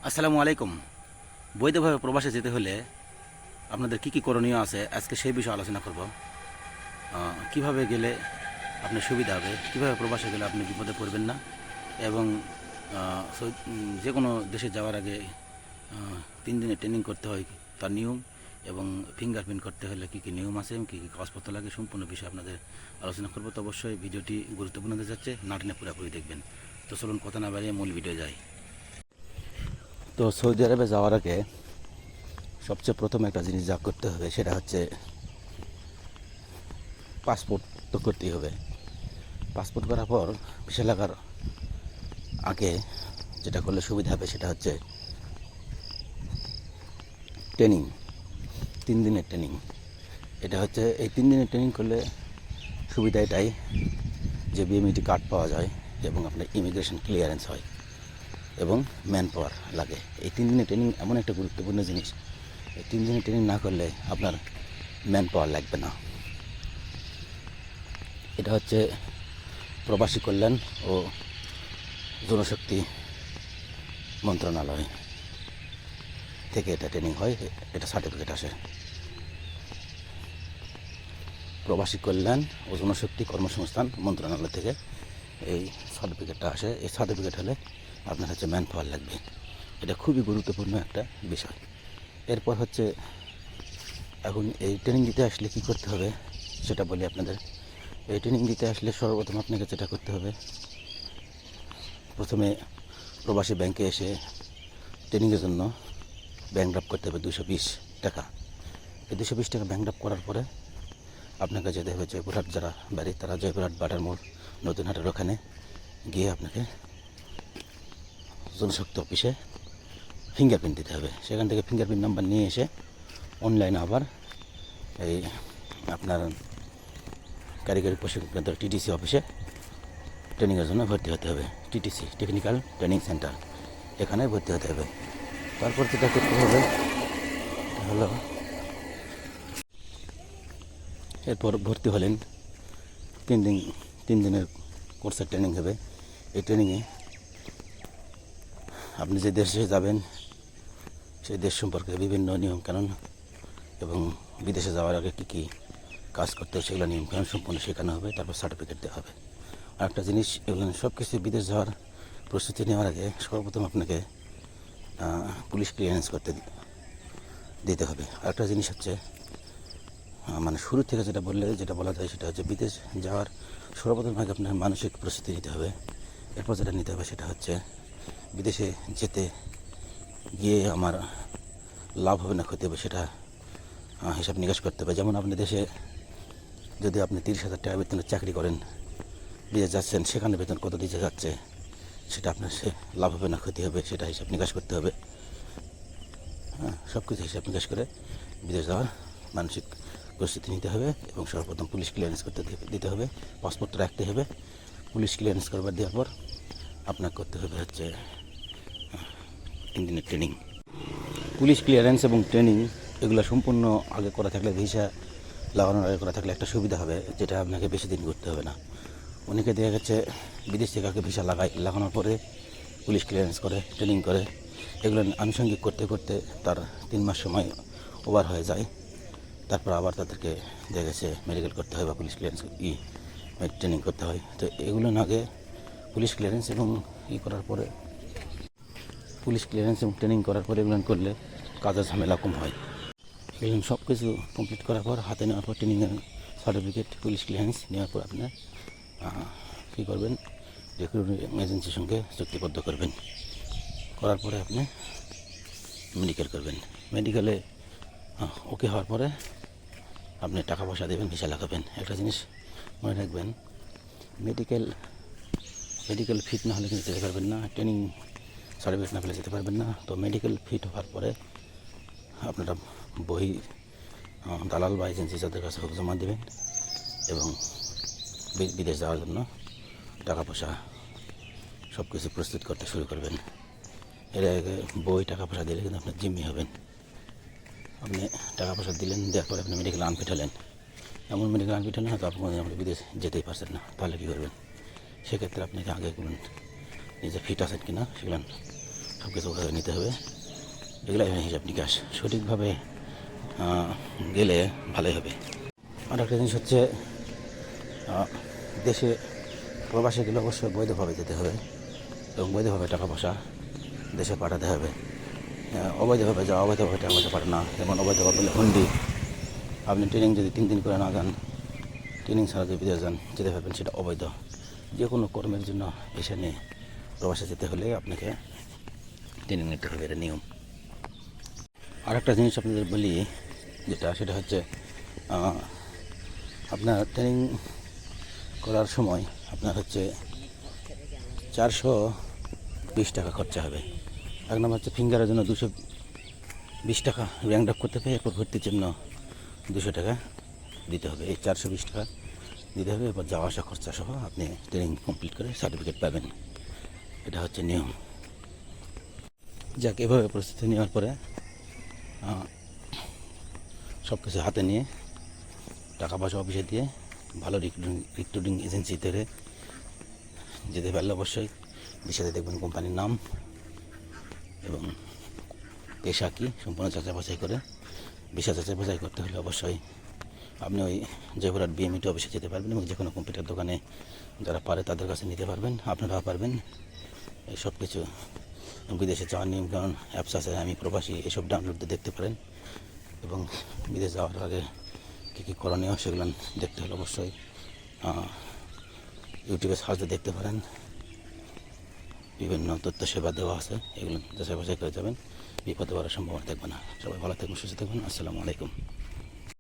আসসালামু আলাইকুম। বৈধভাবে প্রবাসে যেতে হলে আপনাদের কি কি করণীয় আছে আজকে সেই বিষয়ে আলোচনা করব। কিভাবে গেলে আপনার সুবিধা হবে, কিভাবে প্রবাসে গেলে আপনি বিপদে পড়বেন না, এবং যে কোনো দেশে যাওয়ার আগে 3 দিনের ট্রেনিং করতে হয় তার নিয়ম, এবং ফিঙ্গারপ্রিন্ট করতে হলে কী কী নিয়ম আছে এবং কী কী কাগজপত্র লাগে সম্পূর্ণ বিষয়ে আপনাদের আলোচনা করবো। তো অবশ্যই ভিডিওটি গুরুত্বপূর্ণ হতে যাচ্ছে, না টেনে পুরোপুরি দেখবেন। তো চলুন কথা না বাড়িয়ে মূল ভিডিও যাই। তো সৌদি আরবে যাওয়ার আগে সবচেয়ে প্রথম একটা জিনিস যা করতে হবে সেটা হচ্ছে পাসপোর্ট তো করতেই হবে। পাসপোর্ট করার পর ভিসা লাগার আগে যেটা করলে সুবিধা হবে সেটা হচ্ছে ট্রেনিং, 3 দিনের ট্রেনিং। এটা হচ্ছে এই 3 দিনের ট্রেনিং করলে সুবিধা এটাই যে বিএমইটি কার্ড পাওয়া যায় এবং আপনার ইমিগ্রেশন ক্লিয়ারেন্স হয় এবং ম্যান পাওয়ার লাগে। এই 3 দিনের ট্রেনিং এমন একটা গুরুত্বপূর্ণ জিনিস, এই 3 দিনের ট্রেনিং না করলে আপনার ম্যান পাওয়ার লাগবে না। এটা হচ্ছে প্রবাসী কল্যাণ ও জনশক্তি মন্ত্রণালয় থেকে এটা ট্রেনিং হয়, এটা সার্টিফিকেট আসে। প্রবাসী কল্যাণ ও জনশক্তি কর্মসংস্থান মন্ত্রণালয় থেকে এই সার্টিফিকেটটা আসে। এই সার্টিফিকেট হলে আপনার হচ্ছে ম্যান পাওয়ার লাগবে। এটা খুবই গুরুত্বপূর্ণ একটা বিষয়। এরপর হচ্ছে এখন এই ট্রেনিং দিতে আসলে কী করতে হবে সেটা বলি আপনাদের। এই ট্রেনিং দিতে আসলে সর্বপ্রথম আপনাকে যেটা করতে হবে, প্রথমে প্রবাসী ব্যাংকে এসে ট্রেনিংয়ের জন্য ব্যাংক ড্রাফট করতে হবে 220 টাকা। এই 220 টাকা ব্যাংক ড্রাফট করার পরে আপনাকে যেতে হবে জয়পুরহাট, যারা বাড়ি তারা জয়পুরহাট বাটার মোড় নতুন হাটের ওখানে গিয়ে আপনাকে জনশক্তি অফিসে ফিঙ্গারপ্রিন্ট দিতে হবে। সেখান থেকে ফিঙ্গারপ্রিন্ট নাম্বার নিয়ে এসে অনলাইনে আবার এই আপনার কারিগরি প্রশিক্ষণ কেন্দ্র টিটিসি অফিসে ট্রেনিংয়ের জন্য ভর্তি হতে হবে। টিটিসি, টেকনিক্যাল ট্রেনিং সেন্টার, এখানে ভর্তি হতে হবে। তারপর যেটা করতে হবে হলো, এরপর ভর্তি হলেন 3 দিনের কোর্সের ট্রেনিং হবে। এই ট্রেনিংয়ে আপনি যে দেশে যাবেন সেই দেশ সম্পর্কে বিভিন্ন নিয়মকানুন এবং বিদেশে যাওয়ার আগে কী কী কাজ করতে হয় সেগুলো নিয়মকানুন সম্পূর্ণ শেখানো হবে। তারপর সার্টিফিকেট দেওয়া হবে। আর একটা জিনিস, এগুলো সব কিছু বিদেশ যাওয়ার প্রস্তুতি নেওয়ার আগে সর্বপ্রথম আপনাকে পুলিশ ক্লিয়ারেন্স করতে দিতে হবে। আরেকটা জিনিস হচ্ছে মানে শুরু থেকে যেটা বলা যায় সেটা হচ্ছে বিদেশ যাওয়ার সর্বপ্রথম আগে আপনার মানসিক প্রস্তুতি নিতে হবে। এরপর যেটা নিতে হবে সেটা হচ্ছে বিদেশে যেতে গিয়ে আমার লাভ হবে না ক্ষতি হবে সেটা হিসাব নিকাশ করতে হবে। যেমন আপনি দেশে যদি আপনি 30,000 টাকা বেতনের চাকরি করেন, বিদেশ যাচ্ছেন, সেখানে বেতন কত দিতে যাচ্ছে সেটা আপনার সে লাভ হবে না ক্ষতি হবে সেটা হিসাব নিকাশ করতে হবে। সব কিছু হিসাব নিকাশ করে বিদেশ যাওয়ার মানসিক প্রস্তুতি নিতে হবে এবং সর্বপ্রথম পুলিশ ক্লিয়ারেন্স করতে দিতে হবে। পাসপোর্ট রাখতে হবে। পুলিশ ক্লিয়ারেন্স করবার দেওয়ার পর আপনাকে করতে হবে হচ্ছে 3 দিনের ট্রেনিং। পুলিশ ক্লিয়ারেন্স এবং ট্রেনিং এগুলো সম্পূর্ণ আগে করা থাকলে, ভিসা লাগানোর আগে করা থাকলে একটা সুবিধা হবে, যেটা আপনাকে বেশি দিন করতে হবে না। অনেকে দেখা গেছে বিদেশ থেকে আগে ভিসা লাগানোর পরে পুলিশ ক্লিয়ারেন্স করে, ট্রেনিং করে, এগুলো আনুষঙ্গিক করতে করতে তার 3 মাস সময় ওভার হয়ে যায়। তারপর আবার তাদেরকে দেখা গেছে মেডিকেল করতে হয় বা পুলিশ ক্লিয়ারেন্স ট্রেনিং করতে হয়। তো এগুলো আগে পুলিশ ক্লিয়ারেন্স এবং ট্রেনিং করার পরে এগুলো করলে কাজের ঝামেলা কম হয়। এগুলো সব কিছু কমপ্লিট করার পর হাতে নেওয়ার পর ট্রেনিংয়ের সার্টিফিকেট, পুলিশ ক্লিয়ারেন্স নেওয়ার পর আপনার কী করবেন, রিক্রুটিং এজেন্সির সঙ্গে চুক্তিবদ্ধ করবেন। করার পরে আপনি মেডিকেল করবেন। মেডিকেলে ওকে হওয়ার পরে আপনি টাকা পয়সা দেবেন, ভিসা লাগাবেন। একটা জিনিস মনে রাখবেন, মেডিকেল ফিট না হলে কিন্তু যেতে পারবেন না, ট্রেনিং সার্টিফিকেট না পেলে যেতে পারবেন না। তো মেডিকেল ফিট হওয়ার পরে আপনারা বই দালাল বা এজেন্সি যাদের কাছে হোক জমা দেবেন এবং বিদেশ যাওয়ার জন্য টাকা পয়সা সব কিছু প্রস্তুত করতে শুরু করবেন। এর আগে বই টাকা পয়সা দিলে কিন্তু আপনার জিম্মি হবেন। আপনি টাকা পয়সা দিলেন, দেওয়ার পরে আপনি মেডিকেল আনফিট হলেন, এমন মেডিকেল আনফিট হলেন হয়তো আপনি আপনি বিদেশ যেতেই পারছেন না, তাহলে কী করবেন? সেক্ষেত্রে আপনাকে আগে বলুন নিজে ফিট আছেন কিনা সেগুলো সব কিছু ওভাবে নিতে হবে। এগুলো হিসাব নিকাশ সঠিকভাবে গেলে ভালোই হবে। আর একটা জিনিস হচ্ছে দেশে প্রবাসে গেলে অবশ্যই বৈধভাবে যেতে হবে এবং বৈধভাবে টাকা পয়সা দেশে পাঠাতে হবে। অবৈধভাবে যাওয়া, অবৈধভাবে টাকা পয়সা পাঠানো, যেমন অবৈধভাবে হুন্ডি। আপনি ট্রেনিং যদি 3 দিন করে না যান, ট্রেনিং ছাড়া যদি বিদেশ যান যেতে পারবেন, সেটা অবৈধ। যে কোনো কর্মের জন্য পেশা নিয়ে প্রবাসে যেতে হলে আপনাকে ট্রেনিং নিতে হবে, এটা নিয়ম। আর একটা জিনিস আপনাদের বলি, সেটা হচ্ছে আপনার ট্রেনিং করার সময় আপনার হচ্ছে 420 টাকা খরচা হবে। এক নম্বর হচ্ছে ফিঙ্গারের জন্য 220 টাকা র্যাঙ্ক আপ করতে হবে, এরপর ভর্তির জন্য 200 টাকা দিতে হবে। এই 420 টাকা দিতে হবে, এরপর যাওয়া আসা খরচা সহ আপনি ট্রেনিং কমপ্লিট করে সার্টিফিকেট পাবেন। এটা হচ্ছে নিয়ম। যাক, এভাবে প্রস্তুতি নেওয়ার পরে সব কিছু হাতে নিয়ে টাকা পয়সা অফিসে দিয়ে ভালো রিক্রুটিং এজেন্সি ধরে যেতে পারলে অবশ্যই বিষয়তে দেখবেন কোম্পানির নাম এবং পেশা কী সম্পূর্ণ যাচাই বাছাই করে। ভিসা যাচাই বাছাই করতে হলে অবশ্যই আপনি ওই জয়পুরহাট বিএমইটি অফিসে যেতে পারবেন এবং যে কোনো কম্পিউটার দোকানে যারা পারে তাদের কাছে নিতে পারবেন, আপনারাও পারবেন। এই সব কিছু বিদেশে যাওয়ার নিয়মকানুন অ্যাপস আছে, আমি প্রবাসী, এসব ডাউনলোড দিয়ে দেখতে পারেন। এবং বিদেশ যাওয়ার আগে কী কী করণীয় সেগুলো দেখতে হলে অবশ্যই ইউটিউবে সার্চ দিয়ে দেখতে পারেন। বিভিন্ন তথ্য সেবা দেওয়া আছে, এগুলো যাচাই বাছাই করে যাবেন। বিপদে পড়ার সম্ভাবনা থাকবে না। সবাই ভালো থাকবেন, সুস্থ থাকবেন। আসসালামু আলাইকুম।